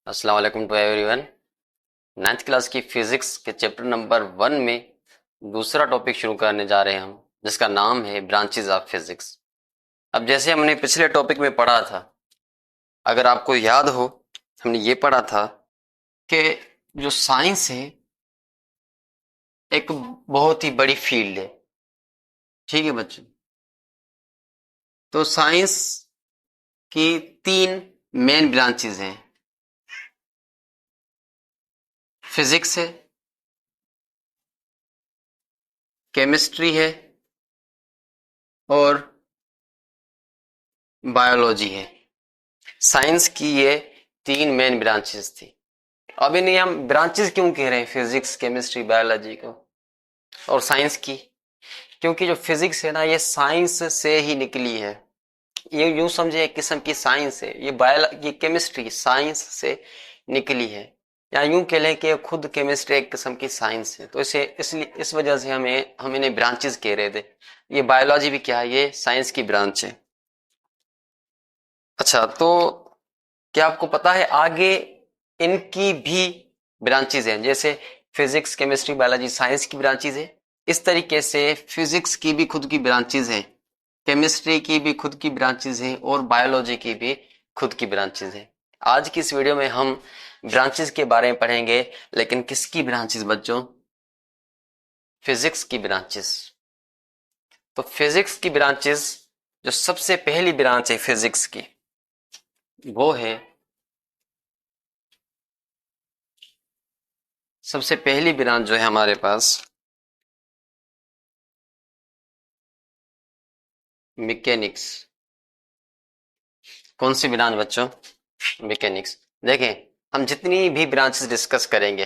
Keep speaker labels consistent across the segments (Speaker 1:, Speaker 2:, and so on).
Speaker 1: अस्सलाम वालेकुम to everyone. Ninth class की फिजिक्स के चैप्टर नंबर 1 में दूसरा टॉपिक शुरू करने जा रहे हैं हम, जिसका नाम है ब्रांचेस ऑफ फिजिक्स। अब जैसे हमने पिछले टॉपिक में पढ़ा था, अगर आपको याद हो, हमने ये पढ़ा था कि जो साइंस है एक बहुत ही बड़ी फील्ड है। ठीक है बच्चों, तो साइंस की 3 मेन ब्रांचेस हैं। फिजिक्स है, केमिस्ट्री है और बायोलॉजी है। साइंस की ये 3 मेन ब्रांचेस थी। अब इन्हें हम ब्रांचेस क्यों कह रहे हैं, फिजिक्स, केमिस्ट्री, बायोलॉजी को और साइंस की? क्योंकि जो फिजिक्स है ना, ये साइंस से ही निकली है। ये यूं समझे एक किस्म की साइंस है। ये केमिस्ट्री साइंस से निकली है, या यूं कह लें कि खुद केमिस्ट्री एक किस्म की साइंस है। तो इसे इसलिए इस वजह से हम इन्हें ब्रांचेस कह रहे थे। ये बायोलॉजी भी क्या है, ये साइंस की ब्रांच है। अच्छा, तो क्या आपको पता है आगे इनकी भी ब्रांचेज हैं? जैसे फिजिक्स, केमिस्ट्री, बायोलॉजी साइंस की ब्रांचेज है, इस तरीके से फिजिक्स की भी खुद की ब्रांचेज हैं, केमिस्ट्री की भी खुद की ब्रांचेज हैं और बायोलॉजी की भी खुद की ब्रांचेज हैं। आज की इस वीडियो में हम ब्रांचेज के बारे में पढ़ेंगे, लेकिन किसकी ब्रांचेज बच्चों? फिजिक्स की ब्रांचेज। तो फिजिक्स की ब्रांचेज, जो सबसे पहली ब्रांच है फिजिक्स की, वो है, सबसे पहली ब्रांच जो है हमारे पास, मैकेनिक्स। कौन सी ब्रांच बच्चों? मैकेनिक्स। देखें, हम जितनी भी ब्रांचेस डिस्कस करेंगे,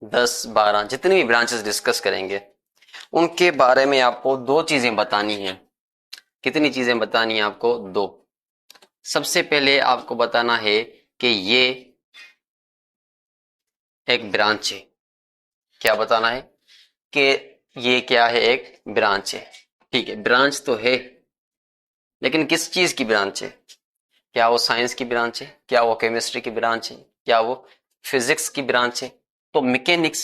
Speaker 1: 10 12 जितनी भी ब्रांचेस डिस्कस करेंगे, उनके बारे में आपको 2 चीजें बतानी है। कितनी चीजें बतानी है आपको? 2। सबसे पहले आपको बताना है कि ये एक ब्रांच है। क्या बताना है? कि ये क्या है? एक ब्रांच है। ठीक है, ब्रांच तो है, लेकिन किस चीज की ब्रांच है? क्या वो साइंस की ब्रांच है? क्या वो केमिस्ट्री की ब्रांच है? क्या वो फिजिक्स की ब्रांच है? तो मैकेनिक्स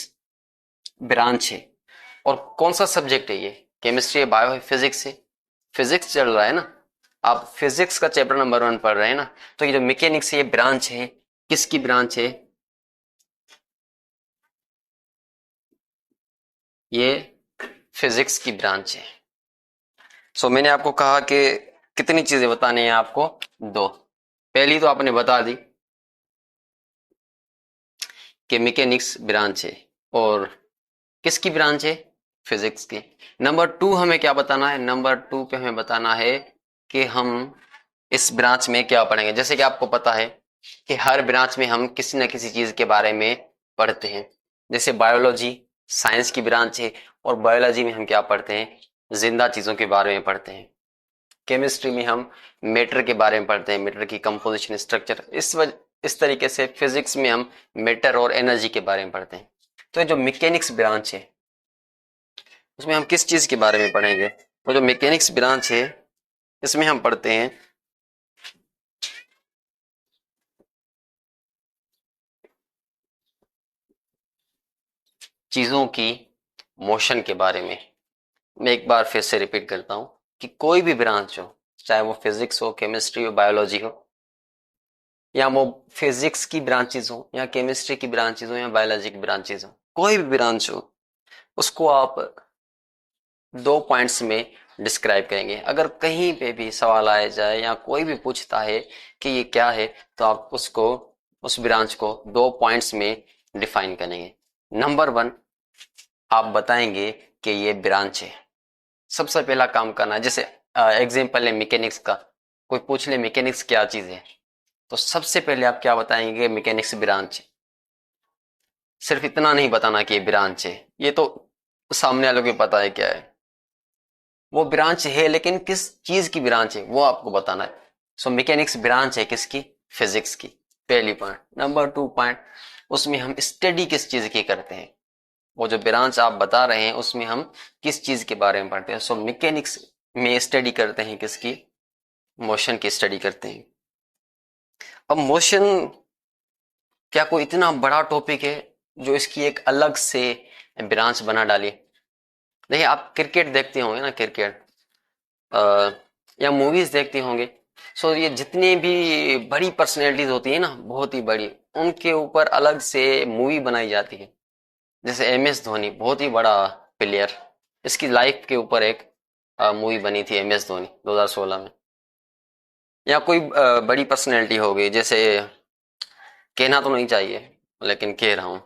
Speaker 1: ब्रांच है। और कौन सा सब्जेक्ट है ये? केमिस्ट्री है, बायो है, फिजिक्स है? फिजिक्स चल रहा है ना। आप फिजिक्स का चैप्टर नंबर 1 पढ़ रहे हैं ना। तो ये जो मैकेनिक्स है, ये ब्रांच है। किसकी ब्रांच है? ये फिजिक्स की ब्रांच है। सो मैंने आपको कहा कि कितनी चीजें बतानी है आपको? 2। पहली तो आपने बता दी कि मैकेनिक्स ब्रांच है, और किसकी ब्रांच है? फिजिक्स की। नंबर 2 हमें क्या बताना है? नंबर 2 पे हमें बताना है कि हम इस ब्रांच में क्या पढ़ेंगे। जैसे कि आपको पता है कि हर ब्रांच में हम किसी न किसी चीज के बारे में पढ़ते हैं। जैसे बायोलॉजी साइंस की ब्रांच है, और बायोलॉजी में हम क्या पढ़ते हैं? जिंदा चीजों के बारे में पढ़ते हैं। केमिस्ट्री में हम मैटर के बारे में पढ़ते हैं, मैटर की कंपोजिशन, स्ट्रक्चर। इस तरीके से फिजिक्स में हम मैटर और एनर्जी के बारे में पढ़ते हैं। तो ये जो मैकेनिक्स ब्रांच है, उसमें हम किस चीज के बारे में पढ़ेंगे? वो जो मैकेनिक्स ब्रांच है, इसमें हम पढ़ते हैं चीजों की मोशन के बारे में। मैं एक बार फिर से रिपीट करता हूं कि कोई भी ब्रांच हो, चाहे वो फिजिक्स हो, केमिस्ट्री हो, बायोलॉजी हो, या वो फिजिक्स की ब्रांचेज हो, या केमिस्ट्री की ब्रांचेज हो, या बायोलॉजी की ब्रांचेज हो, कोई भी ब्रांच हो, उसको आप 2 पॉइंट्स में डिस्क्राइब करेंगे। अगर कहीं पे भी सवाल आया जाए या कोई भी पूछता है कि ये क्या है, तो आप उसको, उस ब्रांच को 2 पॉइंट्स में डिफाइन करेंगे। नंबर 1, आप बताएंगे कि ये ब्रांच है। सबसे पहला काम करना है, जैसे एग्जाम्पल है मैकेनिक्स का। कोई पूछ ले मैकेनिक्स क्या चीज है, तो सबसे पहले आप क्या बताएंगे? मैकेनिक्स ब्रांच है। सिर्फ इतना नहीं बताना कि ये ब्रांच है, ये तो सामने वालों को पता है क्या है। वो ब्रांच है, लेकिन किस चीज की ब्रांच है वो आपको बताना है। सो मैकेनिक्स ब्रांच है किसकी? फिजिक्स की। पहली पॉइंट। नंबर 2 पॉइंट, उसमें हम स्टडी किस चीज की करते हैं? वो जो ब्रांच आप बता रहे हैं, उसमें हम किस चीज के बारे में पढ़ते हैं? सो मैकेनिक्स में स्टडी करते हैं किसकी? मोशन की स्टडी करते हैं। अब मोशन क्या कोई इतना बड़ा टॉपिक है जो इसकी एक अलग से ब्रांच बना डाली? देखिए, आप क्रिकेट देखते होंगे ना, क्रिकेट या मूवीज देखते होंगे। सो ये जितनी भी बड़ी पर्सनैलिटीज होती है ना, बहुत ही बड़ी, उनके ऊपर अलग से मूवी बनाई जाती है। जैसे MS धोनी, बहुत ही बड़ा प्लेयर, इसकी लाइफ के ऊपर एक मूवी बनी थी MS धोनी 2016 में। या कोई बड़ी पर्सनैलिटी हो गई, जैसे कहना तो नहीं चाहिए लेकिन कह रहा हूँ,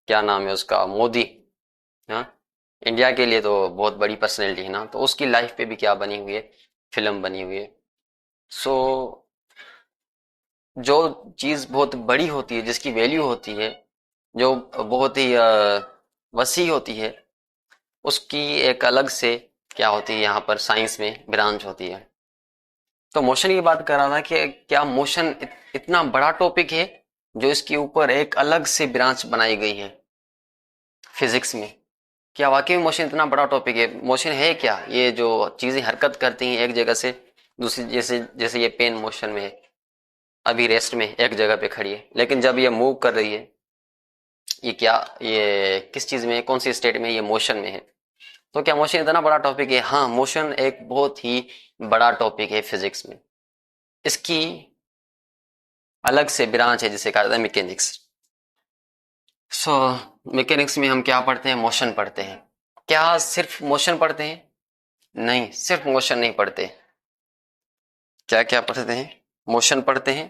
Speaker 1: क्या नाम है उसका, मोदी। हाँ, इंडिया के लिए तो बहुत बड़ी पर्सनैलिटी है ना, तो उसकी लाइफ पे भी क्या बनी हुई है, फिल्म बनी हुई है। सो जो चीज बहुत बड़ी होती है, जिसकी वैल्यू होती है, जो बहुत ही वसी होती है, उसकी एक अलग से क्या होती है, यहाँ पर साइंस में ब्रांच होती है। तो मोशन की बात कर रहा था कि क्या मोशन इतना बड़ा टॉपिक है जो इसके ऊपर एक अलग से ब्रांच बनाई गई है फिजिक्स में? क्या वाकई में मोशन इतना बड़ा टॉपिक है? मोशन है क्या? ये जो चीजें हरकत करती हैं एक जगह से दूसरी, जैसे जैसे ये पेन मोशन में है, अभी रेस्ट में एक जगह पे खड़ी है, लेकिन जब ये मूव कर रही है, ये क्या, ये किस चीज में है, कौन सी स्टेट में, ये मोशन में है। तो क्या मोशन इतना बड़ा टॉपिक है? हाँ, मोशन एक बहुत ही बड़ा टॉपिक है फिजिक्स में। इसकी अलग से ब्रांच है जिसे कहा जाता है मैकेनिक्स। सो मैकेनिक्स में हम क्या पढ़ते हैं? मोशन पढ़ते हैं। क्या सिर्फ मोशन पढ़ते हैं? नहीं, सिर्फ मोशन नहीं पढ़ते। क्या क्या पढ़ते हैं? मोशन पढ़ते हैं,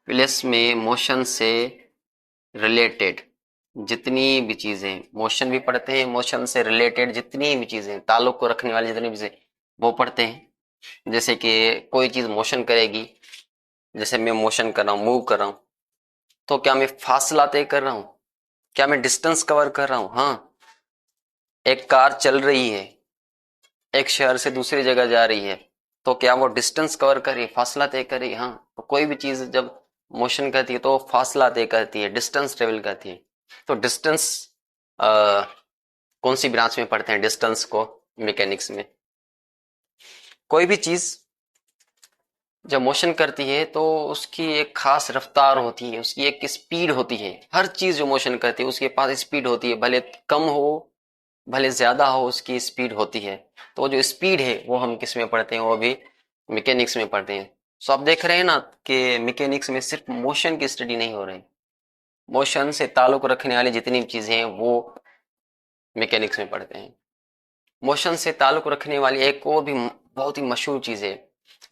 Speaker 1: प्लस में मोशन से रिलेटेड जितनी भी चीजें, मोशन भी पढ़ते हैं, मोशन से रिलेटेड जितनी भी चीजें, ताल्लुक को रखने वाली जितनी भी चीजें, वो पढ़ते हैं। जैसे कि कोई चीज मोशन करेगी, जैसे मैं मोशन कर रहा हूँ, मूव कर रहा हूँ, तो क्या मैं फासला तय कर रहा हूँ? क्या मैं डिस्टेंस कवर कर रहा हूँ? हाँ। एक कार चल रही है, एक शहर से दूसरी जगह जा रही है, तो क्या वो डिस्टेंस कवर कर रही है, फासला तय कर रही है? हाँ। तो कोई भी चीज जब मोशन करती है तो फासला तय करती है, डिस्टेंस ट्रेवल करती है। तो डिस्टेंस कौन सी ब्रांच में पढ़ते हैं डिस्टेंस को? मैकेनिक्स में। कोई भी चीज जब मोशन करती है तो उसकी एक खास रफ्तार होती है, उसकी एक स्पीड होती है। हर चीज जो मोशन करती है उसके पास स्पीड होती है, भले कम हो भले ज्यादा हो, उसकी स्पीड होती है। तो जो स्पीड है वो हम किस में पढ़ते हैं? वो भी मैकेनिक्स में पढ़ते हैं। सो आप देख रहे हैं ना कि मैकेनिक्स में सिर्फ मोशन की स्टडी नहीं हो रही, मोशन से ताल्लुक रखने वाली जितनी भी चीजें हैं वो मैकेनिक्स में पढ़ते हैं। मोशन से ताल्लुक रखने वाली एक और भी बहुत ही मशहूर चीज है,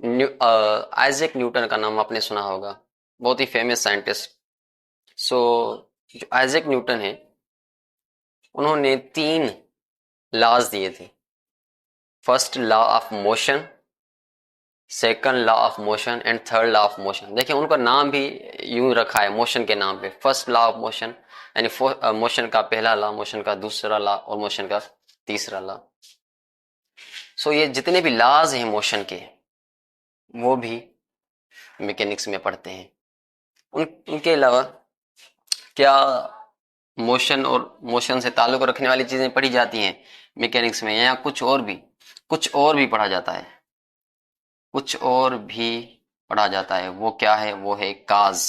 Speaker 1: आइजैक न्यूटन का नाम आपने सुना होगा, बहुत ही फेमस साइंटिस्ट। सो जो आइजैक न्यूटन है, उन्होंने 3 लॉज दिए थे। First law of motion, second law of motion and third law of motion. देखिए, उनका नाम भी यूं रखा है मोशन के नाम पे, फर्स्ट लॉ ऑफ मोशन, यानी मोशन का पहला लॉ, मोशन का दूसरा लॉ और मोशन का तीसरा लॉ। सो ये जितने भी लॉज हैं मोशन के, वो भी मैकेनिक्स में पढ़ते हैं। उनके अलावा क्या मोशन और मोशन से ताल्लुक रखने वाली चीजें पढ़ी जाती हैं मैकेनिक्स में, या कुछ और भी पढ़ा जाता है? कुछ और भी पढ़ा जाता है। वो क्या है? वो है काज,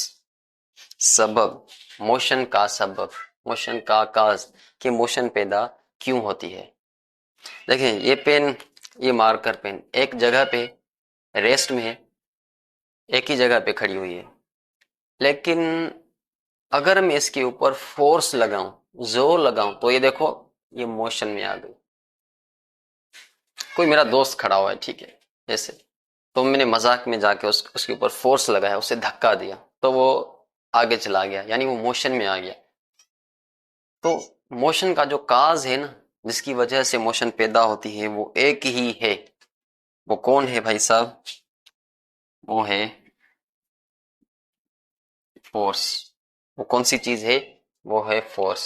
Speaker 1: सबब। मोशन का सबब, मोशन का काज, कि मोशन पैदा क्यों होती है। देखें, ये पेन, ये मार्कर पेन एक जगह पे रेस्ट में है, एक ही जगह पे खड़ी हुई है, लेकिन अगर मैं इसके ऊपर फोर्स लगाऊं, जोर लगाऊं, तो ये देखो, ये मोशन में आ गई। कोई मेरा दोस्त खड़ा हुआ है, ठीक है, ऐसे, तो मैंने मजाक में जाके उसके ऊपर फोर्स लगाया, उसे धक्का दिया, तो वो आगे चला गया, यानी वो मोशन में आ गया। तो मोशन का जो काज है ना, जिसकी वजह से मोशन पैदा होती है, वो एक ही है। वो कौन है भाई साहब? वो है फोर्स। वो कौन सी चीज है? वो है फोर्स।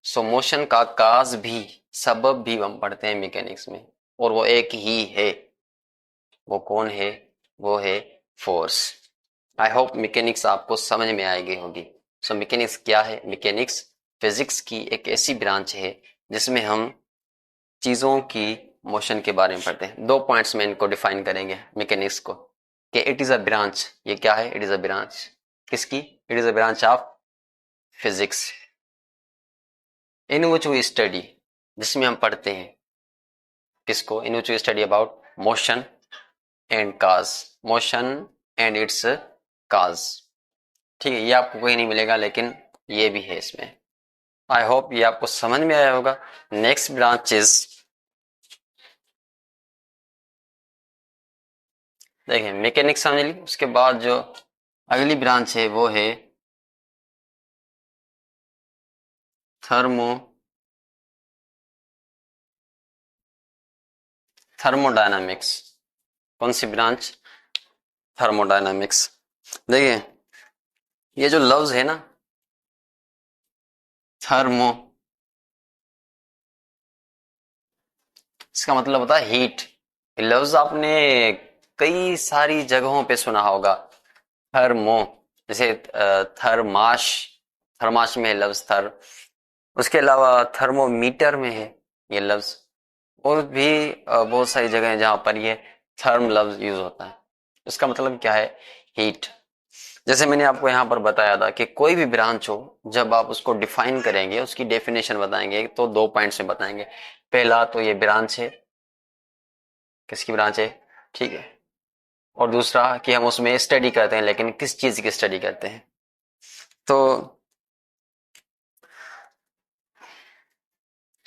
Speaker 1: सो मोशन का काज भी, सबब भी हम पढ़ते हैं मैकेनिक्स में, और वो एक ही है। वो कौन है? वो है फोर्स। आई होप मैकेनिक्स आपको समझ में आएगी होगी। सो मैकेनिक्स क्या है? मैकेनिक्स फिजिक्स की एक ऐसी ब्रांच है जिसमें हम चीजों की मोशन के बारे में पढ़ते हैं। 2 पॉइंट्स में इनको डिफाइन करेंगे मैकेनिक्स को। कि इट इज अ ब्रांच, ये क्या है, इट इज अ ब्रांच किसकी, it is a branch of physics in which we study, जिसमें हम पढ़ते हैं किसको, in which we study about motion and cause, motion and its cause. ठीक है, ये आपको कहीं नहीं मिलेगा, लेकिन ये भी है इसमें। आई होप ये आपको समझ में आया होगा। नेक्स्ट ब्रांच इज, देखिए मैकेनिक्स समझ ली, उसके बाद जो अगली ब्रांच है वो है थर्मो थर्मोडायनामिक्स। कौन सी ब्रांच, थर्मोडायनामिक्स। देखिए ये जो लफ्ज है ना थर्मो, इसका मतलब होता है हीट। लफ्ज आपने कई सारी जगहों पे सुना होगा, थर्मो, जैसे थर्माश, थर्माश में है लफ्ज थर, उसके अलावा थर्मोमीटर में है ये लफ्ज, और भी बहुत सारी जगह हैं जहां पर ये थर्म लफ्ज यूज होता है। इसका मतलब क्या है, हीट। जैसे मैंने आपको यहाँ पर बताया था कि कोई भी ब्रांच हो, जब आप उसको डिफाइन करेंगे, उसकी डेफिनेशन बताएंगे, तो 2 पॉइंट्स में बताएंगे। पहला तो ये ब्रांच है, किसकी ब्रांच है, ठीक है, और दूसरा कि हम उसमें स्टडी करते हैं, लेकिन किस चीज की स्टडी करते हैं। तो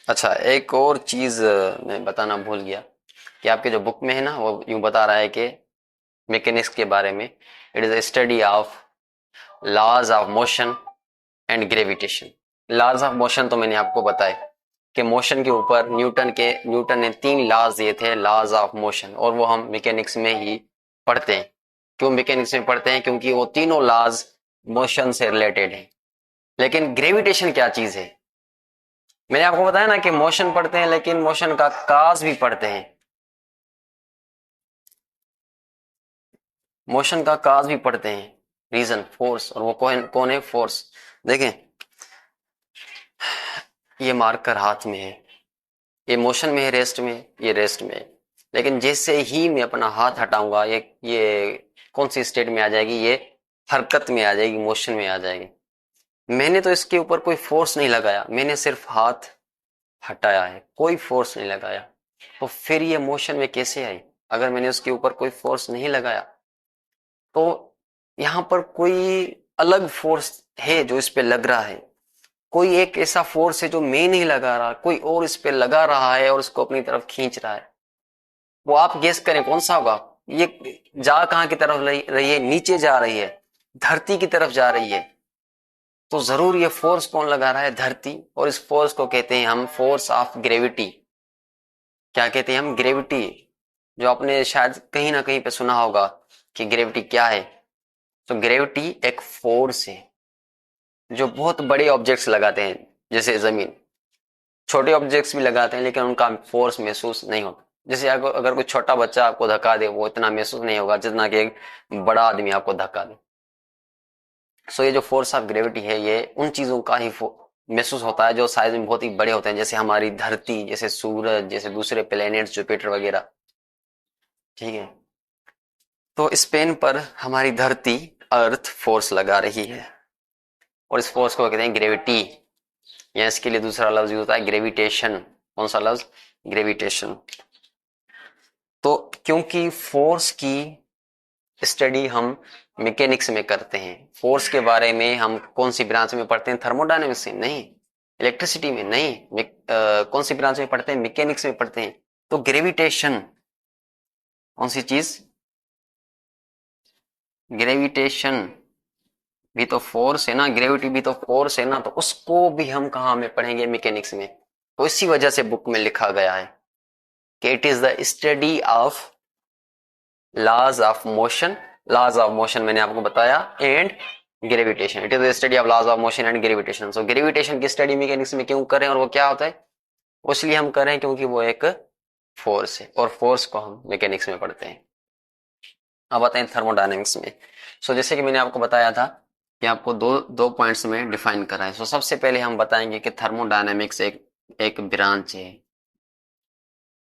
Speaker 1: अच्छा, एक और चीज मैं बताना भूल गया कि आपके जो बुक में है ना, वो यूं बता रहा है कि मैकेनिक्स के बारे में, it is a study of laws of motion and gravitation. Laws of motion तो मैंने आपको बताया कि मोशन के ऊपर न्यूटन ने 3 लॉज दिए थे, लॉज ऑफ मोशन, और वो हम मैकेनिक्स में ही पढ़ते हैं। क्यों मैकेनिक्स में पढ़ते हैं, क्योंकि वो तीनों लॉज मोशन से रिलेटेड हैं। लेकिन ग्रेविटेशन क्या चीज है, मैंने आपको बताया ना कि मोशन पढ़ते हैं, लेकिन मोशन का काज भी पढ़ते हैं, मोशन का काज भी पढ़ते हैं, रीजन, फोर्स, और वो कौन कौन है, फोर्स। देखें ये मार्कर हाथ में है, ये मोशन में है, रेस्ट में, ये रेस्ट में है, लेकिन जैसे ही मैं अपना हाथ हटाऊंगा, ये कौन सी स्टेट में आ जाएगी, ये हरकत में आ जाएगी, मोशन में आ जाएगी। मैंने तो इसके ऊपर कोई फोर्स नहीं लगाया, मैंने सिर्फ हाथ हटाया है, कोई फोर्स नहीं लगाया। तो फिर ये मोशन में कैसे आई, अगर मैंने उसके ऊपर कोई फोर्स नहीं लगाया? तो यहां पर कोई अलग फोर्स है जो इस पे लग रहा है, कोई एक ऐसा फोर्स है जो मैं नहीं लगा रहा, कोई और इस पे लगा रहा है और इसको अपनी तरफ खींच रहा है। वो आप गेस करें कौन सा होगा। ये जा कहां की तरफ रही है, नीचे जा रही है, धरती की तरफ जा रही है। तो जरूर ये फोर्स कौन लगा रहा है, धरती। और इस फोर्स को कहते हैं हम फोर्स ऑफ ग्रेविटी। क्या कहते हैं हम, ग्रेविटी। जो आपने शायद कहीं ना कहीं पे सुना होगा कि ग्रेविटी क्या है। तो ग्रेविटी एक फोर्स है जो बहुत बड़े ऑब्जेक्ट्स लगाते हैं, जैसे जमीन, छोटे ऑब्जेक्ट्स भी लगाते हैं, लेकिन उनका फोर्स महसूस नहीं होता। जैसे अगर कोई छोटा बच्चा आपको धक्का दे, वो इतना महसूस नहीं होगा जितना कि एक बड़ा आदमी आपको धक्का दे। सो ये जो फोर्स ऑफ ग्रेविटी है, ये उन चीजों का ही महसूस होता है जो साइज में बहुत ही बड़े होते हैं, जैसे हमारी धरती, जैसे सूरज, जैसे दूसरे प्लेनेट्स, जुपिटर वगैरह। ठीक है, तो स्पेन पर हमारी धरती, अर्थ फोर्स लगा रही है, और इस फोर्स को कहते हैं ग्रेविटी, या इसके लिए दूसरा लफ्ज यूज होता है ग्रेविटेशन। कौन सा लफ्ज, ग्रेविटेशन। तो क्योंकि फोर्स की स्टडी हम मैकेनिक्स में करते हैं, फोर्स के बारे में हम कौन सी ब्रांच में पढ़ते हैं, थर्मोडायनेमिक्स में नहीं, इलेक्ट्रिसिटी में नहीं, कौन सी ब्रांच में पढ़ते हैं, मैकेनिक्स में पढ़ते हैं। तो ग्रेविटेशन कौन सी चीज, ग्रेविटेशन भी तो फोर्स है ना, ग्रेविटी भी तो फोर्स है ना, तो उसको भी हम कहा में पढ़ेंगे, मैकेनिक्स में। तो इसी वजह से बुक में लिखा गया है कि it is the study of laws of motion, laws of motion मैंने आपको बताया, and gravitation. It is the study of laws of motion and gravitation. So gravitation की स्टडी मैकेनिक्स में क्यों करें, और वो क्या होता है, इसलिए हम करें क्योंकि वो एक फोर्स है, और फोर्स को हम मैकेनिक्स में पढ़ते हैं। अब आते हैं थर्मोडायनेमिक्स में। सो जैसे कि मैंने आपको बताया था कि आपको दो दो पॉइंट्स में डिफाइन करा है। सो सबसे पहले हम बताएंगे कि थर्मोडायनेमिक्स एक एक ब्रांच है।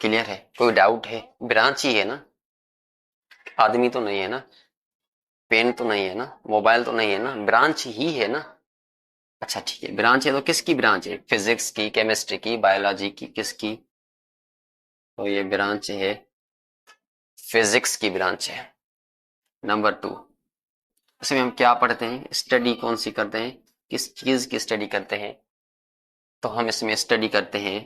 Speaker 1: क्लियर है, कोई डाउट है, ब्रांच ही है ना। आदमी तो नहीं है ना, पेन तो नहीं है ना, मोबाइल तो नहीं है ना, ब्रांच ही है ना। अच्छा ठीक है, ब्रांच है तो किसकी ब्रांच है? फिजिक्स की, केमिस्ट्री की, बायोलॉजी की, किसकी? तो ये ब्रांच है, फिजिक्स की ब्रांच है। नंबर 2, इसमें हम क्या पढ़ते हैं, स्टडी कौन सी करते हैं, किस चीज की स्टडी करते हैं? तो हम इसमें स्टडी करते हैं,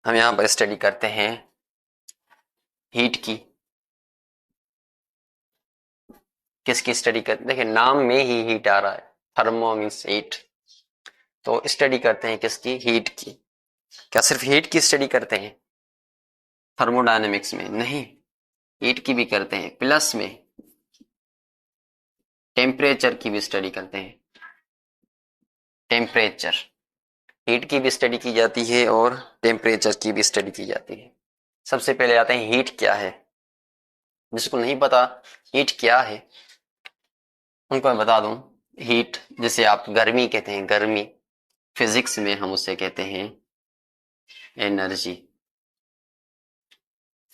Speaker 1: हम यहाँ पर स्टडी करते हैं हीट की। किसकी स्टडी करते हैं? देखिए नाम में ही हीट आ रहा है, थर्मो मीन्स हीट। तो स्टडी करते हैं किसकी? हीट की। क्या सिर्फ हीट की स्टडी करते हैं थर्मोडायनेमिक्स में? नहीं, हीट की भी करते हैं, प्लस में टेम्परेचर की भी स्टडी करते हैं। टेम्परेचर, हीट की भी स्टडी की जाती है और टेम्परेचर की भी स्टडी की जाती है। सबसे पहले आते हैं हीट क्या है। जिसको नहीं पता हीट क्या है उनको मैं बता दूं, हीट जिसे आप गर्मी कहते हैं, गर्मी फिजिक्स में हम उसे कहते हैं एनर्जी।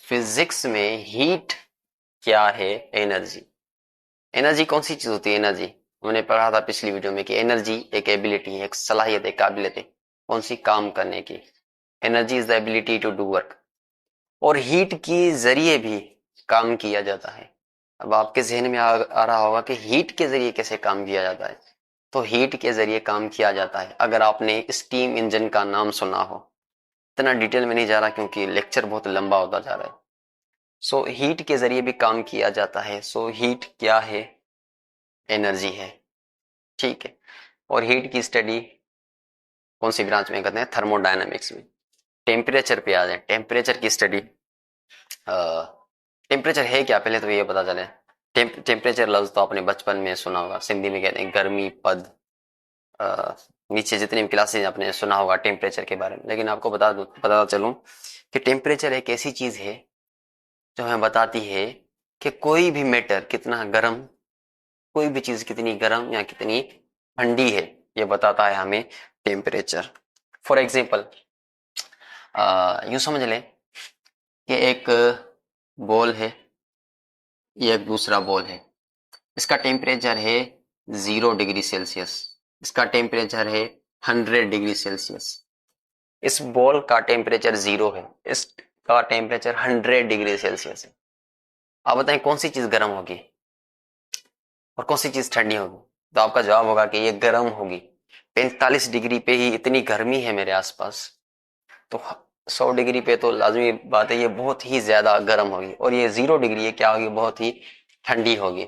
Speaker 1: फिजिक्स में हीट क्या है? एनर्जी। एनर्जी कौन सी चीज होती है? एनर्जी हमने पढ़ा था पिछली वीडियो में कि एनर्जी एक एबिलिटी है, एक सलाहियत, एक काबिलियत है। कौन सी? काम करने की। Energy is the ability to do work. और हीट के जरिए भी काम किया जाता है। अब आपके जहन में आ रहा होगा कि हीट के जरिए कैसे काम किया जाता है। तो हीट के जरिए काम किया जाता है, अगर आपने स्टीम इंजन का नाम सुना हो। इतना डिटेल में नहीं जा रहा क्योंकि लेक्चर बहुत लंबा होता जा रहा है। सो हीट के जरिए भी काम किया जाता है। सो हीट क्या है? एनर्जी है। ठीक है। और हीट की स्टडी कौन सी ब्रांच में करते हैं? थर्मोडायनामिक्स में। टेम्परेचर पे आ जाए, टेम्परेचर की स्टडी। टेम्परेचर है क्या पहले तो ये पता चले। टेम्परेचर लफ्ज तो आपने बचपन में सुना होगा, सिंधी में कहते हैं गर्मी पद। अ, नीचे जितनी भी क्लासेज आपने सुना होगा टेम्परेचर के बारे में, लेकिन आपको बता चलूं कि टेम्परेचर एक ऐसी चीज है जो हमें बताती है कि कोई भी मैटर कितना गर्म, कोई भी चीज कितनी गर्म या कितनी ठंडी है, ये बताता है हमें टेम्परेचर। फॉर एग्जाम्पल यूं समझ लें कि एक बॉल है, ये एक दूसरा बॉल है। इसका टेम्परेचर है 0 डिग्री सेल्सियस, इसका टेम्परेचर है 100 डिग्री सेल्सियस। इस बॉल का टेम्परेचर 0 है, इसका टेम्परेचर 100 डिग्री सेल्सियस है। आप बताएं कौन सी चीज गर्म होगी और कौन सी चीज ठंडी होगी? तो आपका जवाब होगा कि ये गर्म होगी। 45 डिग्री पे ही इतनी गर्मी है मेरे आसपास, तो 100 डिग्री पे तो लाजमी बात है ये बहुत ही ज्यादा गर्म होगी। और ये 0 डिग्री है, क्या होगी? बहुत ही ठंडी होगी।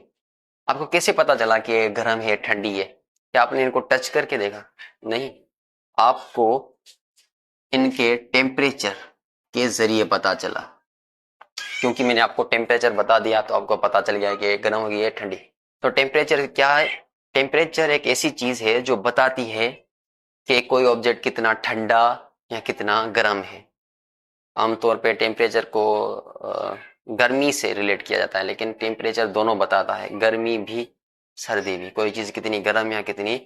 Speaker 1: आपको कैसे पता चला कि ये गर्म है ठंडी है? क्या आपने इनको टच करके देखा? नहीं, आपको इनके टेम्परेचर के जरिए पता चला। क्योंकि मैंने आपको टेम्परेचर बता दिया तो आपको पता चल गया कि ये गर्म होगी ये ठंडी। तो टेम्परेचर क्या है? टेम्परेचर एक ऐसी चीज है जो बताती है कि कोई ऑब्जेक्ट कितना ठंडा या कितना गर्म है। आमतौर पे टेम्परेचर को गर्मी से रिलेट किया जाता है, लेकिन टेम्परेचर दोनों बताता है, गर्मी भी सर्दी भी, कोई चीज कितनी गर्म या कितनी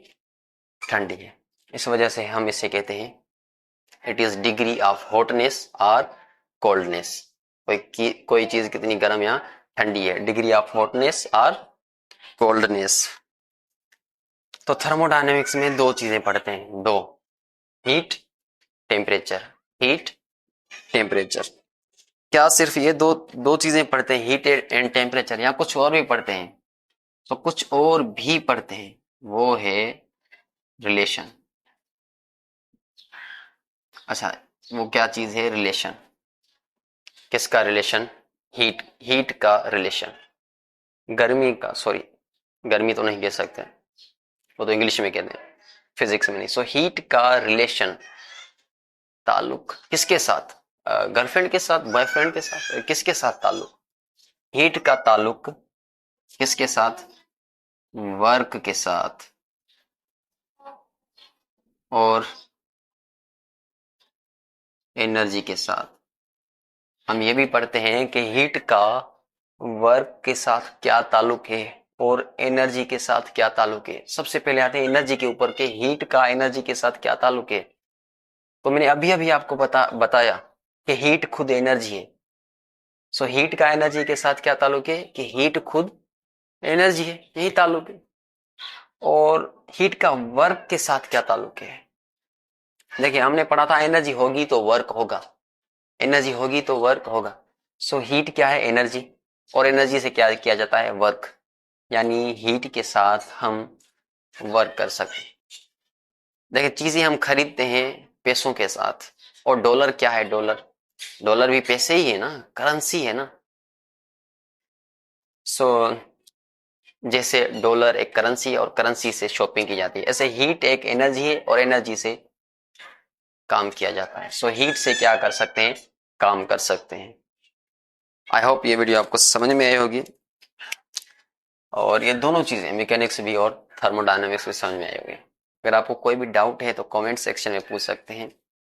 Speaker 1: ठंडी है। इस वजह से हम इसे कहते हैं it is degree of hotness और कोल्डनेस। कोई चीज कितनी गर्म या ठंडी है, डिग्री ऑफ हॉटनेस और कोल्डनेस। तो थर्मोडायनेमिक्स में दो चीजें पढ़ते हैं, दो, हीट, टेम्परेचर। Heat, temperature. क्या सिर्फ ये दो दो चीजें पढ़ते हैं, हीट एंड टेम्परेचर, या कुछ और भी पढ़ते हैं? तो कुछ और भी पढ़ते हैं, वो है रिलेशन। अच्छा, वो क्या चीज है? रिलेशन। किसका रिलेशन? हीट, हीट का रिलेशन। गर्मी का, सॉरी गर्मी तो नहीं कह सकते, वो तो इंग्लिश में कहते हैं, फिजिक्स में नहीं। सो हीट का रिलेशन, ताल्लुक किसके साथ? गर्लफ्रेंड के साथ, बॉयफ्रेंड के साथ, किसके साथ ताल्लुक? हीट का ताल्लुक किसके साथ? वर्क के साथ। और एनर्जी के साथ। हम ये भी पढ़ते हैं कि हीट का वर्क के साथ क्या ताल्लुक है और एनर्जी के साथ क्या ताल्लुक है। सबसे पहले आते हैं एनर्जी के ऊपर के हीट का एनर्जी के साथ क्या ताल्लुक है। तो मैंने अभी अभी आपको बताया कि हीट खुद एनर्जी है। सो हीट का एनर्जी के साथ क्या ताल्लुक है कि हीट खुद एनर्जी है, यही ताल्लुक है। और हीट का वर्क के साथ क्या ताल्लुक है? देखिए हमने पढ़ा था एनर्जी होगी तो वर्क होगा, एनर्जी होगी तो वर्क होगा। सो हीट क्या है? एनर्जी। और एनर्जी से क्या किया जाता है? वर्क। यानी हीट के साथ हम वर्क कर सकते हैं। देखिए चीजें हम खरीदते हैं पैसों के साथ, और डॉलर क्या है? डॉलर, डॉलर भी पैसे ही है ना, करेंसी है ना। सो जैसे डॉलर एक करेंसी है और करेंसी से शॉपिंग की जाती है, ऐसे हीट एक एनर्जी है और एनर्जी से काम किया जाता है। सो हीट से क्या कर सकते हैं? काम कर सकते हैं। आई होप ये वीडियो आपको समझ में आई होगी, और ये दोनों चीजें मैकेनिक्स भी और थर्मोडायनेमिक्स भी समझ में आई होगी। अगर आपको कोई भी डाउट है तो कमेंट सेक्शन में पूछ सकते हैं।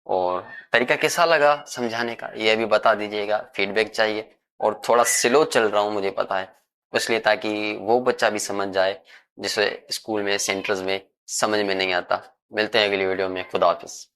Speaker 1: और तरीका कैसा लगा समझाने का ये भी बता दीजिएगा, फीडबैक चाहिए। और थोड़ा स्लो चल रहा हूँ मुझे पता है, इसलिए ताकि वो बच्चा भी समझ जाए जिसे स्कूल में सेंटर्स में समझ में नहीं आता। मिलते हैं अगली वीडियो में। खुदा हाफिज।